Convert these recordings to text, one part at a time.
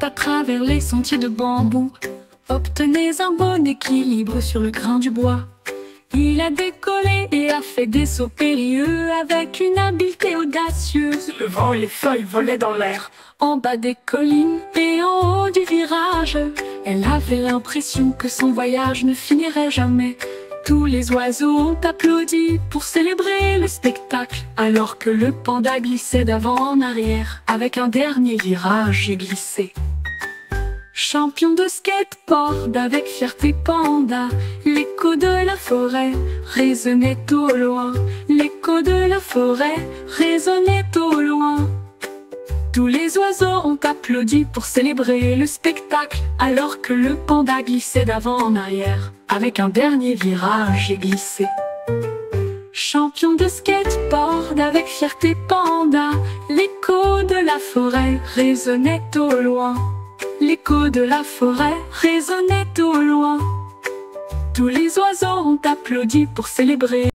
à travers les sentiers de bambou. Obtenez un bon équilibre sur le grain du bois. Il a décollé et a fait des sauts périlleux avec une habileté audacieuse. Le vent et les feuilles volaient dans l'air, en bas des collines et en haut du virage. Elle avait l'impression que son voyage ne finirait jamais. Tous les oiseaux ont applaudi pour célébrer le spectacle, alors que le panda glissait d'avant en arrière. Avec un dernier virage, j'ai glissé. Champion de skateboard avec fierté panda, l'écho de la forêt résonnait au loin. L'écho de la forêt résonnait au loin. Tous les oiseaux ont applaudi pour célébrer le spectacle, alors que le panda glissait d'avant en arrière. Avec un dernier virage, j'ai glissé. Champion de skateboard avec fierté panda, l'écho de la forêt résonnait au loin. L'écho de la forêt résonnait au loin. Tous les oiseaux ont applaudi pour célébrer.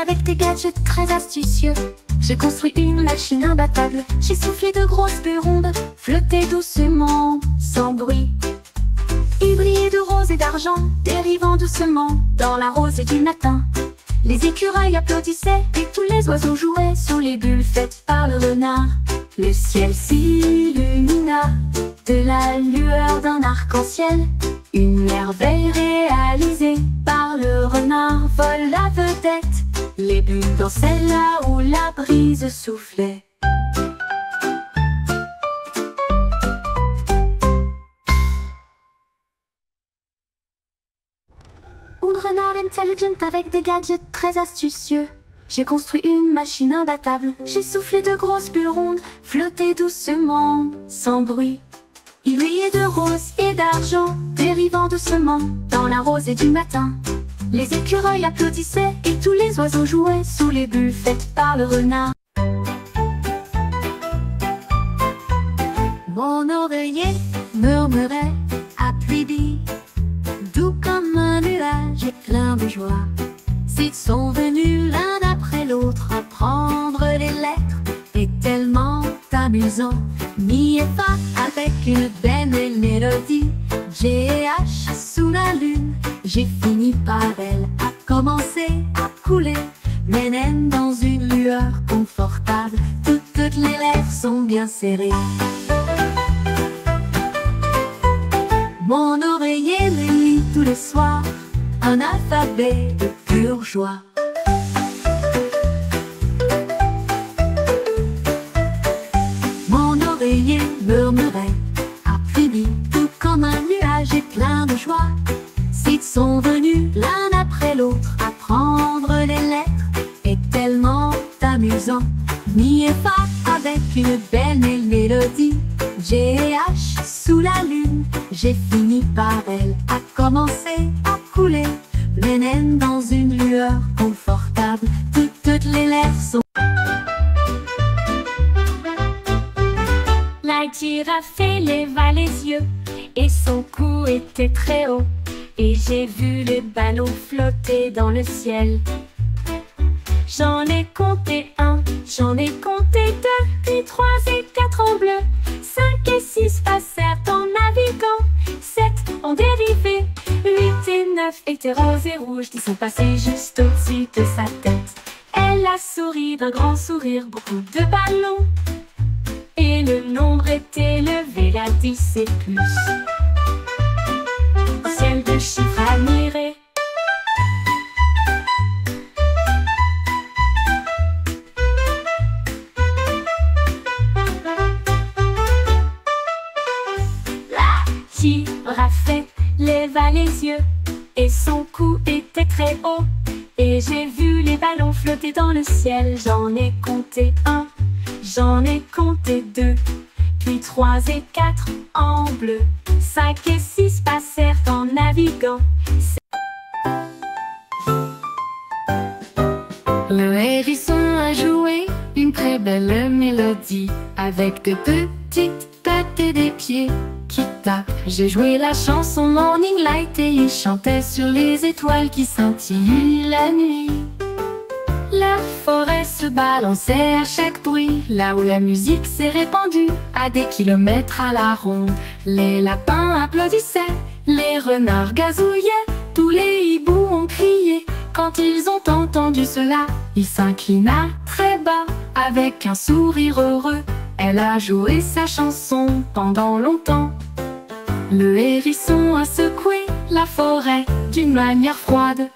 Avec des gadgets très astucieux, j'ai construit une machine imbattable. J'ai soufflé de grosses bulles rondes, flotter doucement, sans bruit. Il brillait de rose et d'argent, dérivant doucement dans la rosée du matin. Les écureuils applaudissaient et tous les oiseaux jouaient sur les bulles faites par le renard. Le ciel s'illumina de la lueur d'un arc-en-ciel. Une merveille réalisée par le renard vole la vedette. Les bulles dansaient là où la brise soufflait. Un renard intelligent avec des gadgets très astucieux. J'ai construit une machine imbattable. J'ai soufflé de grosses bulles rondes, flotter doucement, sans bruit. Il brillait de rose et d'argent, dérivant doucement dans la rosée du matin. Les écureuils applaudissaient et tous les oiseaux jouaient sous les bulles faites par le renard. Mon oreiller murmurait à Tweety, doux comme un nuage et plein de joie. S'ils sont venus l'un après l'autre apprendre les lettres, et tellement amusant. Mi et fa avec une belle mélodie. G et H sous la lune, j'ai fini par elle à commencer à couler. Mes naines dans une lueur confortable, toutes les lèvres sont bien serrées. Mon oreiller me lit tous les soirs un alphabet de pure joie. Mon oreiller murmurait à Phoebe, tout comme un nuage et plein de joie. S'ils sont venus l'un après l'autre apprendre les lettres, et tellement amusant. Mi et fa avec une belle mélodie. G et H sous la lune, j'ai fini par elle à commencer à couler. Les naines dans une lueur confortable, toutes les lèvres sont. La girafe éleva les yeux et son cou était très haut. Et j'ai vu les ballons flotter dans le ciel. J'en ai compté un, j'en ai compté deux, puis 3 et 4 en bleu. 5 et 6 passèrent en naviguant, 7 en dérivé, 8 et 9 étaient roses et rouges, qui sont passés juste au-dessus de sa tête. Elle a souri d'un grand sourire, beaucoup de ballons, et le nombre est élevé à 10 et plus. Au ciel de chiffres admirés, girafe leva les yeux et son cou était très haut. Et j'ai vu les ballons flotter dans le ciel. J'en ai compté un, j'en ai compté deux, puis 3 et 4 en bleu. 5 et 6 passèrent en naviguant. Le hérisson a joué une très belle mélodie avec de petites pattes et des pieds qui tapent. J'ai joué la chanson Morning Light et il chantait sur les étoiles qui scintillent la nuit. La forêt se balançait à chaque bruit, là où la musique s'est répandue à des kilomètres à la ronde. Les lapins applaudissaient, les renards gazouillaient, tous les hiboux ont crié. Quand ils ont entendu cela, ils s'inclina très bas, avec un sourire heureux. Elle a joué sa chanson pendant longtemps. Le hérisson a secoué la forêt d'une manière froide.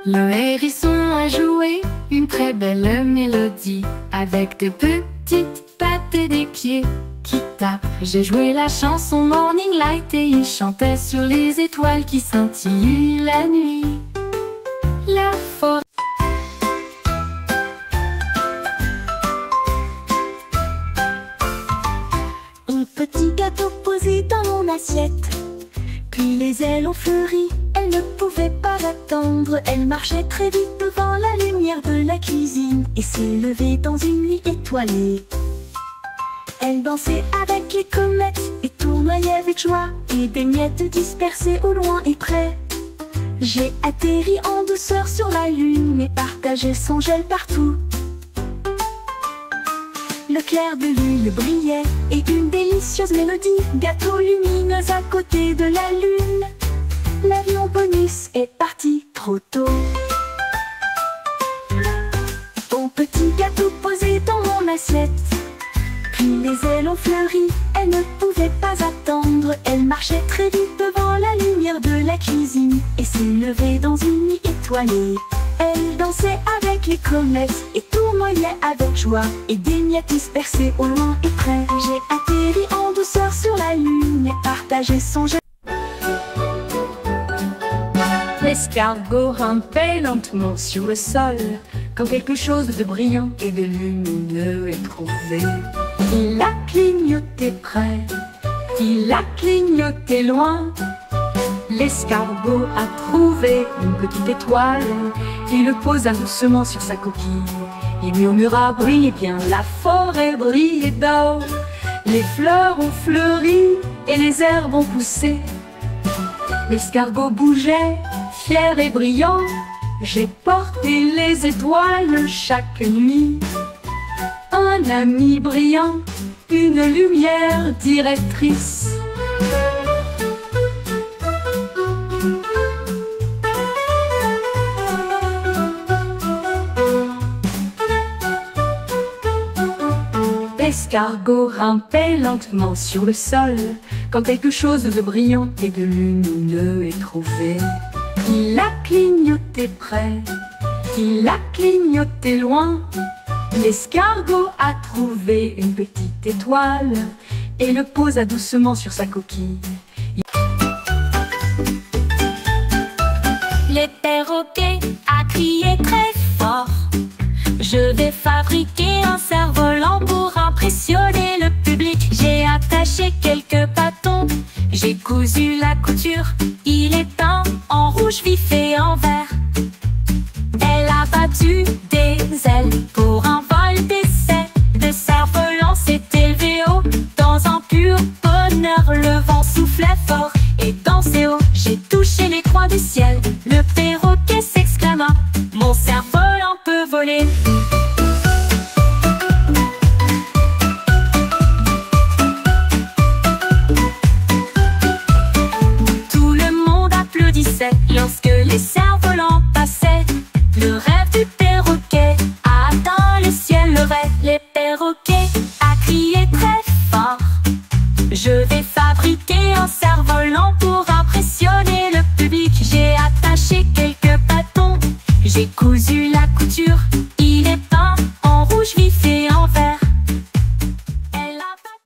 Le hérisson a joué une très belle mélodie, avec de petites pattes et des pieds qui tapent. J'ai joué la chanson Morning Light et il chantait sur les étoiles qui scintillent la nuit. La forêt. Un petit gâteau posé dans mon assiette, puis les ailes ont fleuri, elle ne pouvait pas attendre. Elle marchait très vite devant la lumière de la cuisine et s'est levée dans une nuit étoilée. Elle dansait avec les comètes et tournoyait avec joie, et des miettes dispersées au loin et près. J'ai atterri en douceur sur la lune et partagé son gel partout. Le clair de lune brillait et une délicieuse mélodie, gâteau lumineuse à côté de la lune. L'avion bonus est parti trop tôt. Bon petit gâteau posé dans mon assiette, puis les ailes ont fleuri, elle ne pouvait pas attendre. Elle marchait très vite devant la lumière de la cuisine et s'est levée dans une nuit étoilée. Elle dansait avec les comètes et tournoyait avec joie, et des miettes dispersées au loin et près. J'ai atterri en douceur sur la lune et partagé son gel. L'escargot rampait lentement sur le sol, quand quelque chose de brillant et de lumineux est trouvé. Il a clignoté près, il a clignoté loin. L'escargot a trouvé une petite étoile, il le posa doucement sur sa coquille. Il murmura: brille bien, la forêt brille d'or. Les fleurs ont fleuri et les herbes ont poussé. L'escargot bougeait, fier et brillant. J'ai porté les étoiles chaque nuit. Un ami brillant, une lumière directrice. L'escargot rampait lentement sur le sol, quand quelque chose de brillant et de lumineux est trouvé. Il a clignoté près, il a clignoté loin. L'escargot a trouvé une petite étoile et le posa doucement sur sa coquille. Le perroquet a crié très fort: je vais fabriquer un cerf-volant pour impressionner le public. J'ai attaché quelques bâtons, j'ai cousu la couture. Il est peint en rouge vif et en vert. Elle a battu des ailes pour un vol d'essai. Le cerf-volant s'est élevé haut dans un pur bonheur. Le vent soufflait fort et dansait haut. J'ai touché les coins du ciel. Le perroquet s'exclama: mon cerf-volant peut voler.